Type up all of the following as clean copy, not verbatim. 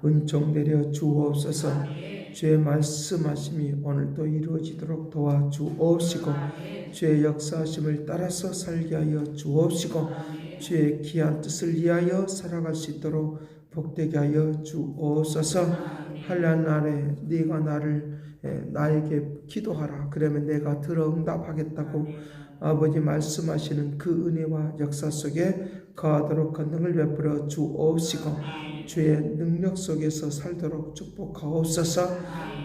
은총 내려 주옵소서. 주의 말씀하심이 오늘도 이루어지도록 도와주옵시고 주의 역사하심을 따라서 살게 하여 주옵시고 주의 귀한 뜻을 위하여 살아갈 수 있도록 복되게 하여 주옵소서. 한란 날에 네가 나에게 기도하라. 그러면 내가 들어 응답하겠다고 아버지 말씀하시는 그 은혜와 역사 속에 거하도록 권능을 베풀어 주옵시고 주의 능력 속에서 살도록 축복하옵소서.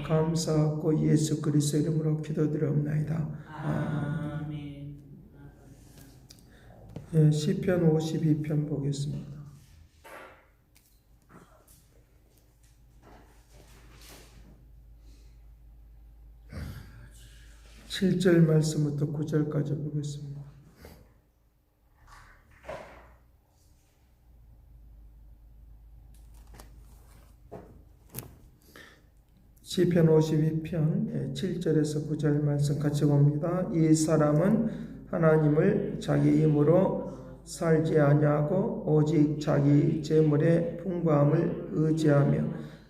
감사하고 예수 그리스도 이름으로 기도드리옵나이다. 아멘. 시편 52편 보겠습니다. 7절 말씀부터 9절까지 보겠습니다. 시편 52편 7절에서 9절 말씀 같이 봅니다. 이 사람은 하나님을 자기 힘으로 살지 아니하고 오직 자기 재물의 풍부함을 의지하며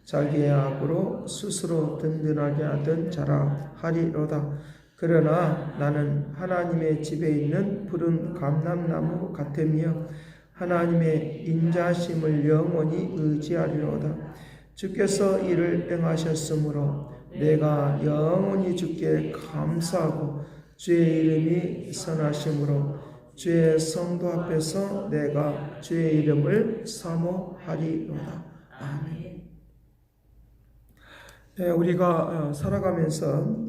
자기의 악으로 스스로 든든하게 하던 자라 하리로다. 그러나 나는 하나님의 집에 있는 푸른 감람나무 같으며 하나님의 인자심을 영원히 의지하리로다. 주께서 이를 행하셨으므로 내가 영원히 주께 감사하고 주의 이름이 선하심으로 주의 성도 앞에서 내가 주의 이름을 사모하리로다. 아멘. 우리가 살아가면서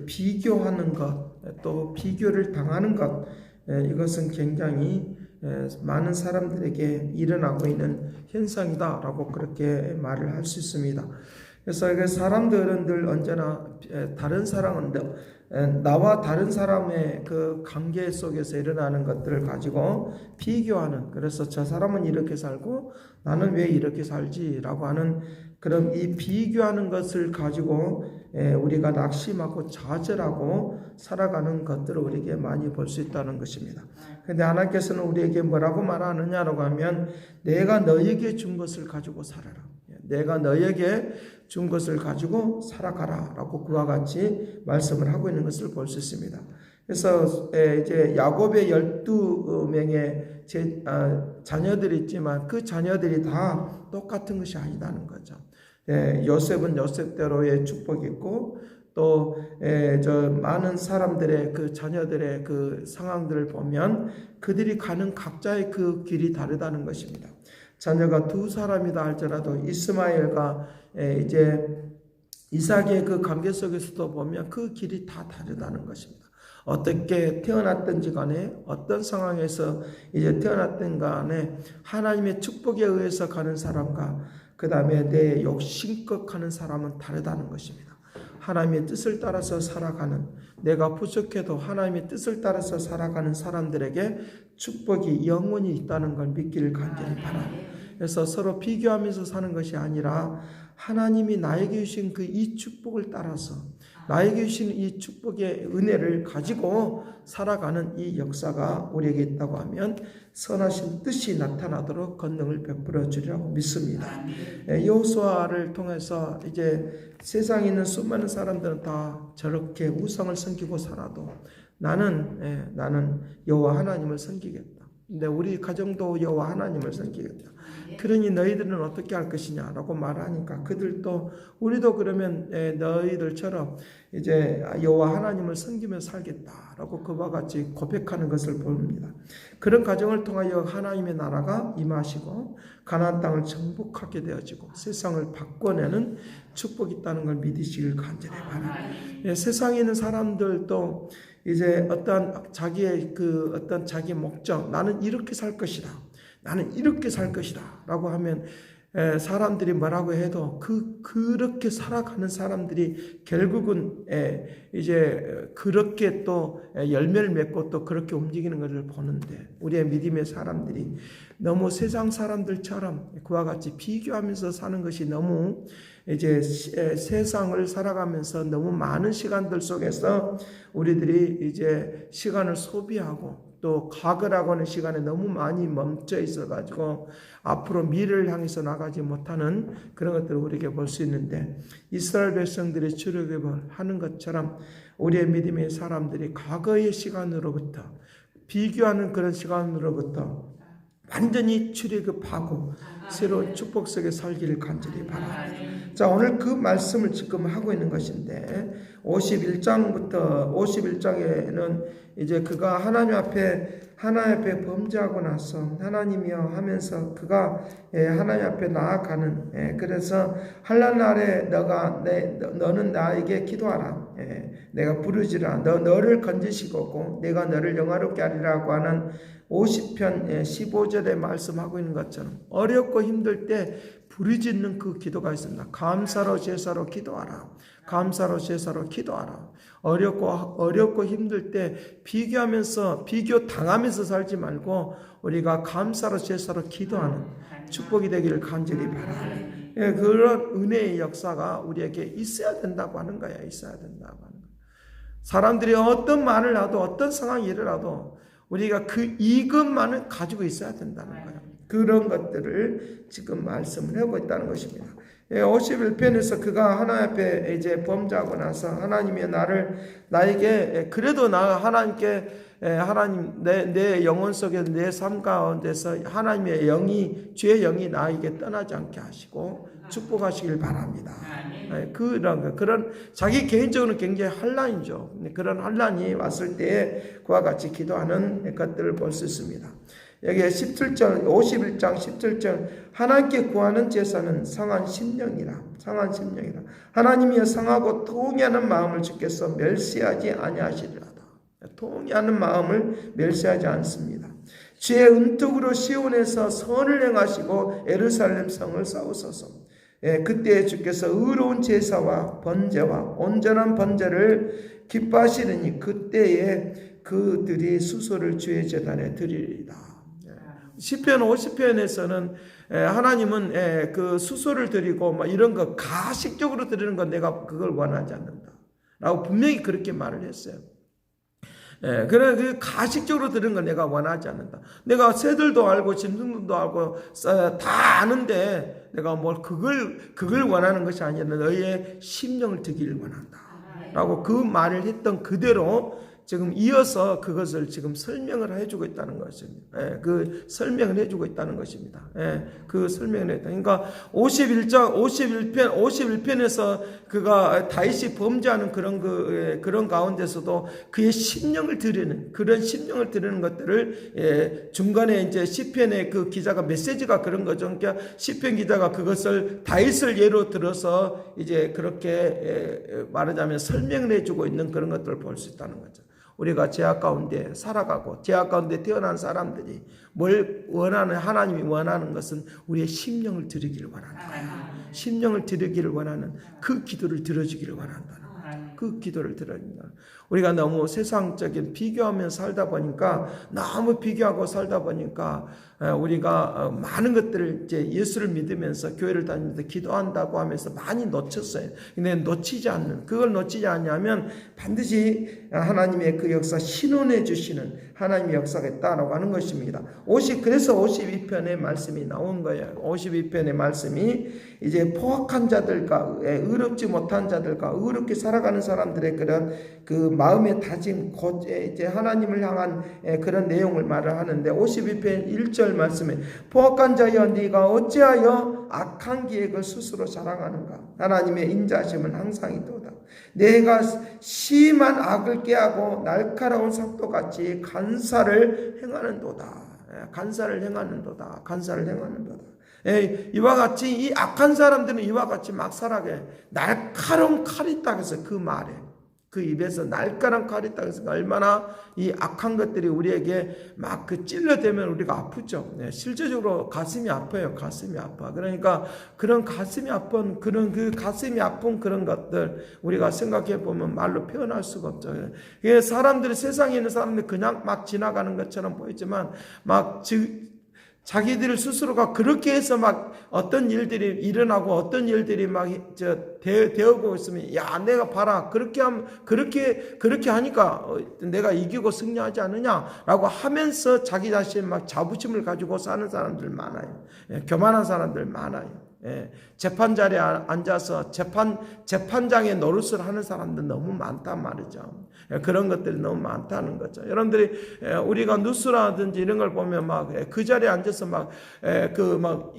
비교하는 것, 또 비교를 당하는 것, 이것은 굉장히 많은 사람들에게 일어나고 있는 현상이다라고 그렇게 말을 할 수 있습니다. 그래서 사람들은 늘 언제나 다른 사람은 나와 다른 사람의 그 관계 속에서 일어나는 것들을 가지고 비교하는, 그래서 저 사람은 이렇게 살고 나는 왜 이렇게 살지라고 하는 그런 이 비교하는 것을 가지고 우리가 낙심하고 좌절하고 살아가는 것들을 우리에게 많이 볼 수 있다는 것입니다. 그런데 하나님께서는 우리에게 뭐라고 말하느냐라고 하면 내가 너에게 준 것을 가지고 살아라. 내가 너에게 준 것을 가지고 살아가라 라고 그와 같이 말씀을 하고 있는 것을 볼 수 있습니다. 그래서 이제 야곱의 12명의 자녀들이 있지만 그 자녀들이 다 똑같은 것이 아니다는 거죠. 요셉은 요셉대로의 축복이 있고 또 많은 사람들의 그 자녀들의 그 상황들을 보면 그들이 가는 각자의 그 길이 다르다는 것입니다. 자녀가 두 사람이다 할지라도 이스마엘과 이제 이삭의 그 관계 속에서도 보면 그 길이 다 다르다는 것입니다. 어떻게 태어났든지 간에 어떤 상황에서 이제 태어났든 간에 하나님의 축복에 의해서 가는 사람과 그 다음에 내 욕심껏 가는 사람은 다르다는 것입니다. 하나님의 뜻을 따라서 살아가는, 내가 부족해도 하나님의 뜻을 따라서 살아가는 사람들에게 축복이 영원히 있다는 걸 믿기를 간절히 바랍니다. 그래서 서로 비교하면서 사는 것이 아니라 하나님이 나에게 주신 그 이 축복을 따라서 나에게 주신 이 축복의 은혜를 가지고 살아가는 이 역사가 우리에게 있다고 하면 선하신 뜻이 나타나도록 권능을 베풀어 주리라고 믿습니다. 여호수아를 통해서 이제 세상에 있는 수많은 사람들은 다 저렇게 우상을 섬기고 살아도 나는 여호와 하나님을 섬기겠다. 근데 우리 가정도 여호와 하나님을 섬기겠다. 그러니 너희들은 어떻게 할 것이냐라고 말하니까 그들도 우리도 그러면 너희들처럼 이제 여호와 하나님을 섬기며 살겠다라고 그와 같이 고백하는 것을 봅니다. 그런 과정을 통하여 하나님의 나라가 임하시고 가나안 땅을 정복하게 되어지고 세상을 바꿔내는 축복이 있다는 걸 믿으시길 간절히 바랍니다. 세상에 있는 사람들도 이제 어떤 자기의 어떤 자기 목적, 나는 이렇게 살 것이다. 나는 이렇게 살 것이다 라고 하면 사람들이 뭐라고 해도 그렇게 살아가는 사람들이 결국은 이제 그렇게 또 열매를 맺고 또 그렇게 움직이는 것을 보는데 우리의 믿음의 사람들이 너무 세상 사람들처럼 그와 같이 비교하면서 사는 것이 너무 이제 세상을 살아가면서 너무 많은 시간들 속에서 우리들이 이제 시간을 소비하고 또 과거라고 하는 시간에 너무 많이 멈춰 있어가지고 앞으로 미래를 향해서 나가지 못하는 그런 것들을 우리에게 볼 수 있는데, 이스라엘 백성들이 출애굽을 하는 것처럼 우리의 믿음의 사람들이 과거의 시간으로부터, 비교하는 그런 시간으로부터 완전히 출애굽하고 새로운 축복 속에 살기를 간절히 바랍니다. 자, 오늘 그 말씀을 지금 하고 있는 것인데, 51장에는 이제 그가 하나님 앞에 범죄하고 나서 하나님이여 하면서 그가 하나님 앞에 나아가는, 그래서 환난 날에 너는 나에게 기도하라, 내가 부르지라, 너를 건지시고 내가 너를 영화롭게 하리라고 하는 50편 15절에 말씀하고 있는 것처럼 어렵고 힘들 때 부르짖는 그 기도가 있습니다. 감사로 제사로 기도하라. 감사로 제사로 기도하라. 어렵고 힘들 때 비교 당하면서 살지 말고 우리가 감사로 제사로 기도하는 축복이 되기를 간절히 바랍니다. 그런 은혜의 역사가 우리에게 있어야 된다고 하는 거야. 있어야 된다고 하는 거야. 사람들이 어떤 말을 하도 어떤 상황이 일어나도 우리가 이것만은 가지고 있어야 된다는 거예요. 그런 것들을 지금 말씀을 하고 있다는 것입니다. 51편에서 그가 하나님 앞에 이제 범죄하고 나서 하나님이 나에게 그래도 하나님 내 영혼 속에 내 삶 가운데서 하나님의 죄의 영이 나에게 떠나지 않게 하시고 축복하시길 바랍니다. 그런 자기 개인적으로는 굉장히 환난이죠. 그런 환난이 왔을 때에 그와 같이 기도하는 것들을 볼 수 있습니다. 여기 51장 17절 하나님께 구하는 제사는 상한 심령이라. 하나님이여 상하고 통회하는 마음을 주께서 멸시하지 아니하시리로다. 통회하는 마음을 멸시하지 않습니다. 주의 은택으로 시온에서 선을 행하시고 예루살렘 성을 쌓으소서. 그때 주께서 의로운 제사와 번제와 온전한 번제를 기뻐하시느니 그때에 그들이 수소를 주의 제단에 드리리다. 시편 50편에서는 하나님은 그 수소를 드리고 뭐 이런 거 가식적으로 드리는 건 내가 그걸 원하지 않는다 라고 분명히 그렇게 말을 했어요. 그래, 그 가식적으로 드리는 건 내가 원하지 않는다. 내가 새들도 알고 짐승들도 알고 다 아는데 내가 뭘 그걸 원하는 것이 아니라 너희의 심령을 드기를 원한다 라고 그 말을 했던 그대로 지금 이어서 그것을 지금 설명을 해주고 있다는 것입니다. 그 설명을 해주고 있다는 것입니다. 그 설명을 했다. 그러니까 51편에서 그가 다윗이 범죄하는 그런 가운데서도 그의 심령을 드리는 것들을 중간에 이제 시편의 그 기자가 메시지가 그런 거죠. 그러니까 시편 기자가 그것을 다윗을 예로 들어서 이제 그렇게 말하자면 설명을 해주고 있는 그런 것들을 볼 수 있다는 거죠. 우리가 죄악 가운데 살아가고 죄악 가운데 태어난 사람들이 뭘 원하는, 하나님이 원하는 것은 우리의 심령을 드리기를 원하는 거예요. 심령을 드리기를 원하는 그 기도를 들어주기를 원한다는 거죠. 그 기도를 들어준다. 우리가 너무 세상적인 비교하며 살다 보니까 너무 비교하고 살다 보니까 우리가 많은 것들을 이제 예수를 믿으면서 교회를 다니면서 기도한다고 하면서 많이 놓쳤어요. 근데 그걸 놓치지 않냐면 반드시 하나님의 그 역사 신원해 주시는 하나님의 역사가 있다라고 하는 것입니다. 그래서 52편의 말씀이 나온 거예요. 52편의 말씀이 이제 포악한 자들과 의롭지 못한 자들과 의롭게 살아가는 사람들의 그런 그 마음의 다짐, 이제 하나님을 향한 그런 내용을 말을 하는데 52편 1절 말씀에 포악한 자여 네가 어찌하여 악한 계획을 스스로 자랑하는가. 하나님의 인자하심은 항상 있도다. 내가 심한 악을 꾀하고 날카로운 삭도같이 간사를 행하는도다. 이와 같이 이 악한 사람들은 이와 같이 막 살아게 날카로운 칼이 있다 그래서 그 말에 그 입에서 날카로운 칼이 있다 그래서 얼마나 이 악한 것들이 우리에게 막 그 찔러대면 우리가 아프죠. 실제적으로 가슴이 아파요. 가슴이 아파. 그러니까 그런 가슴이 아픈 그런 것들 우리가 생각해 보면 말로 표현할 수가 없죠. 세상에 있는 사람들이 그냥 막 지나가는 것처럼 보이지만 막 자기들 스스로가 그렇게 해서 막 어떤 일들이 일어나고 어떤 일들이 막 되어고 있으면, 야, 내가 봐라, 그렇게 하면, 그렇게 하니까 내가 이기고 승리하지 않느냐라고 하면서 자기 자신 막 자부심을 가지고 사는 사람들 많아요. 교만한 사람들 많아요. 재판 자리에 앉아서 재판장의 노릇을 하는 사람들 너무 많단 말이죠. 그런 것들이 너무 많다는 거죠. 여러분들이 우리가 뉴스라든지 이런 걸 보면 막 그 자리에 앉아서 막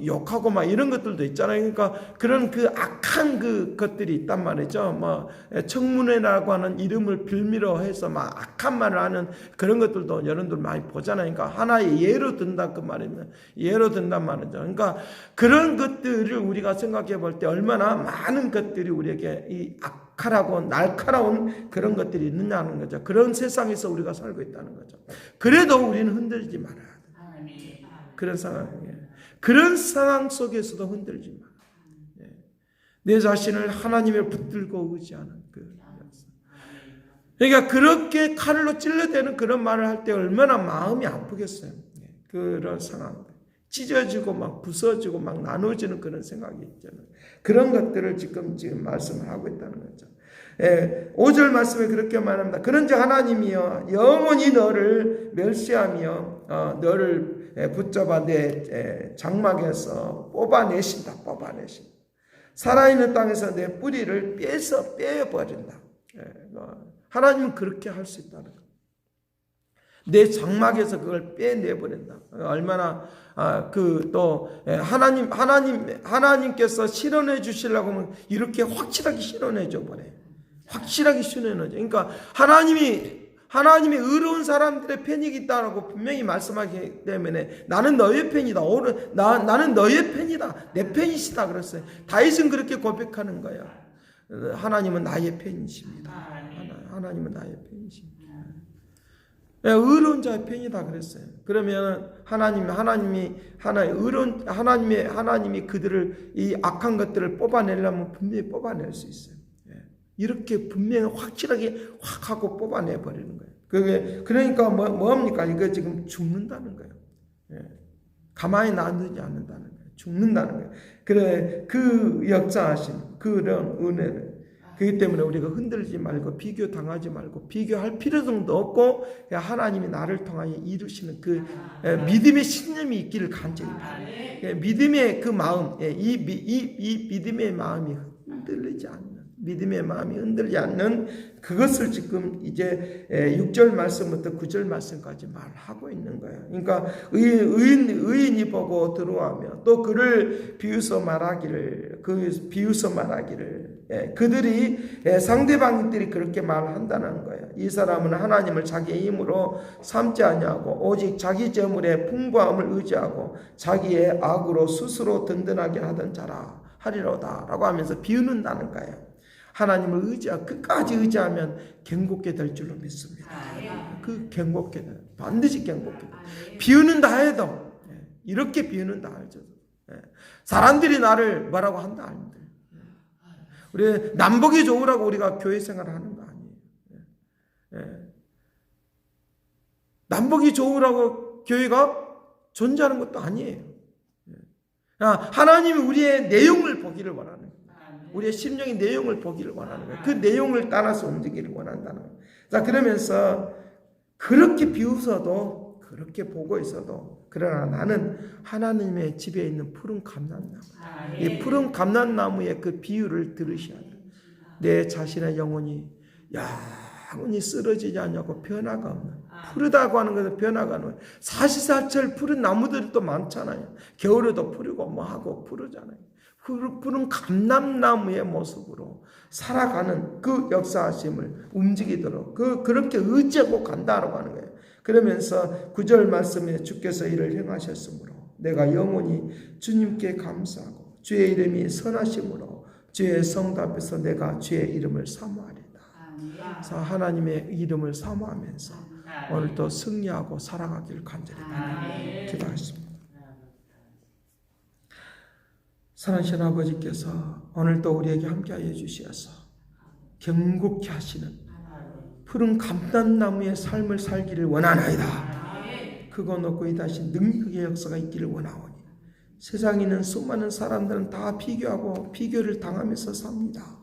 욕하고 막 이런 것들도 있잖아요. 그러니까 그런 그 악한 그 것들이 있단 말이죠. 뭐 청문회라고 하는 이름을 빌미로 해서 막 악한 말을 하는 그런 것들도 여러분들 많이 보잖아요. 그러니까 하나의 예로 든다 그 말입니다. 예로 든단 말이죠. 그러니까 그런 것들을 우리가 생각해 볼 때 얼마나 많은 것들이 우리에게 이 악하고 날카로운 그런 것들이 있느냐는 거죠. 그런 세상에서 우리가 살고 있다는 거죠. 그래도 우리는 흔들리지 말아야 돼. 그런 상황이에요. 그런 상황 속에서도 흔들리지 마. 내 자신을 하나님의 붙들고 의지하는 그 역사. 그러니까 그렇게 칼로 찔러대는 그런 말을 할 때 얼마나 마음이 아프겠어요. 그런 상황. 찢어지고 막 부서지고 막 나눠지는 그런 생각이 있잖아요. 그런 것들을 지금 말씀을 하고 있다는 거죠. 5절 말씀에 그렇게 말합니다. 그런즉 하나님이여 영원히 너를 멸시하며 너를 붙잡아 내 장막에서 뽑아내신다. 살아있는 땅에서 내 뿌리를 빼버린다. 하나님은 그렇게 할 수 있다는 거예요. 내 장막에서 그걸 빼내버린다. 얼마나 하나님께서 실현해 주시려고 하면 이렇게 확실하게 실현해 줘 버려요. 확실하게 실현해 줘. 그러니까 하나님이 의로운 사람들의 편이 있다라고 분명히 말씀하기 때문에 나는 너의 편이다. 나는 너의 편이다. 내 편이시다 그랬어요. 다윗은 그렇게 고백하는 거예요. 하나님은 나의 편이십니다. 하나님은 나의 편이십니다. 의로운 자의 편이다 그랬어요. 그러면 하나님이 그들을 이 악한 것들을 뽑아내려면 분명히 뽑아낼 수 있어요. 이렇게 분명히 확실하게 확 하고 뽑아내 버리는 거예요. 그러니까 뭡니까? 이거 지금 죽는다는 거예요. 가만히 놔두지 않는다는 거예요. 죽는다는 거예요. 그래 그 역사하신 그런 은혜를. 그렇기 때문에 우리가 흔들리지 말고 비교당하지 말고 비교할 필요성도 없고 하나님이 나를 통하여 이루시는 그 믿음의 신념이 있기를 간절히 바랍니다. 믿음의 그 마음, 이 믿음의 마음이 흔들리지 않는 그것을 지금 이제 6절 말씀부터 9절 말씀까지 말하고 있는 거예요. 그러니까 의인이 보고 들어오며 또 그를 비웃어 말하기를 그들이 상대방들이 그렇게 말한다는 거예요. 이 사람은 하나님을 자기의 힘으로 삼지 아니하고 오직 자기 재물의 풍부함을 의지하고 자기의 악으로 스스로 든든하게 하던 자라 하리로다 라고 하면서 비웃는다는 거예요. 하나님을 끝까지 의지하면 견고게 될 줄로 믿습니다. 반드시 견고게 돼. 비웃는다 해도 이렇게 비웃는다 할지도 사람들이 나를 뭐라고 한다 아닙니다. 우리 남복이 좋으라고 우리가 교회 생활을 하는 거 아니에요. 남복이 좋으라고 교회가 존재하는 것도 아니에요. 하나님이 우리의 내용을 보기를 원하는 거예요. 우리의 심령의 내용을 보기를 원하는 거예요. 그 내용을 따라서 움직이기를 원한다는 거예요. 자, 그러면서 그렇게 비웃어도 그렇게 보고 있어도 그러나 나는 하나님의 집에 있는 푸른 감람나무. 이 푸른 감람나무의 그 비유를 들으셔야 돼요. 내 자신의 영혼이 영원히 쓰러지지 않냐고 변화가 없는. 푸르다고 하는 것은 변화가 없는. 사시사철 푸른 나무들이 또 많잖아요. 겨울에도 푸르고 뭐하고 푸르잖아요. 푸른 감람나무의 모습으로 살아가는 그 역사하심을 움직이도록 그렇게 의지하고 간다라고 하는 거예요. 그러면서 9절 말씀에 주께서 이를 행하셨으므로 내가 영원히 주님께 감사하고 주의 이름이 선하심으로 주의 성도 앞에서 내가 주의 이름을 사모하리다. 그래서 하나님의 이름을 사모하면서 오늘도 승리하고 살아가기를 간절히 기도하겠습니다. 사랑하신 아버지께서 오늘도 우리에게 함께하여 주시어서 견고케 하시는 푸른 감람나무의 삶을 살기를 원하나이다. 크고 높고 이다시 능력의 역사가 있기를 원하오니 세상에 있는 수많은 사람들은 다 비교하고 비교를 당하면서 삽니다.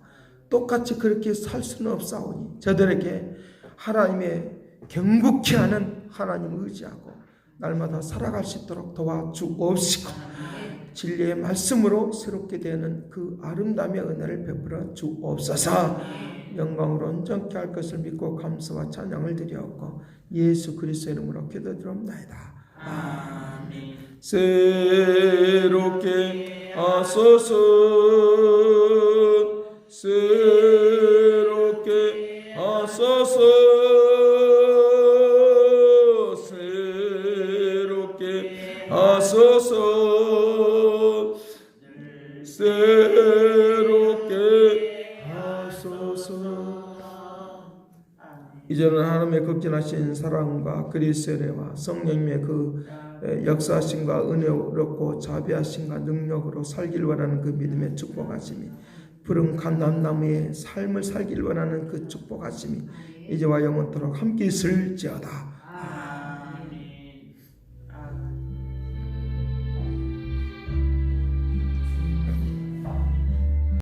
똑같이 그렇게 살 수는 없사오니 저들에게 하나님의 경복케 하는 하나님을 의지하고 날마다 살아갈 수 있도록 도와주옵시고 진리의 말씀으로 새롭게 되는 그 아름다움의 은혜를 베풀어 주옵소서. 영광으로 온전케 할 것을 믿고 감사와 찬양을 드리옵고 예수 그리스도의 이름으로 기도드리옵나이다. 아멘. 새롭게 하소서. 새롭게 하소서. 새롭게 하소서. 새롭게 하소서. 이제는 하나님의 극진하신 사랑과 그리스도의 은혜와 성령님의 그 역사하심과 은혜롭고 자비하심과 능력으로 살길 원하는 그 믿음의 축복하심이 푸른 감람나무의 삶을 살길 원하는 그 축복하심이 이제와 영원토록 함께 있을지어다.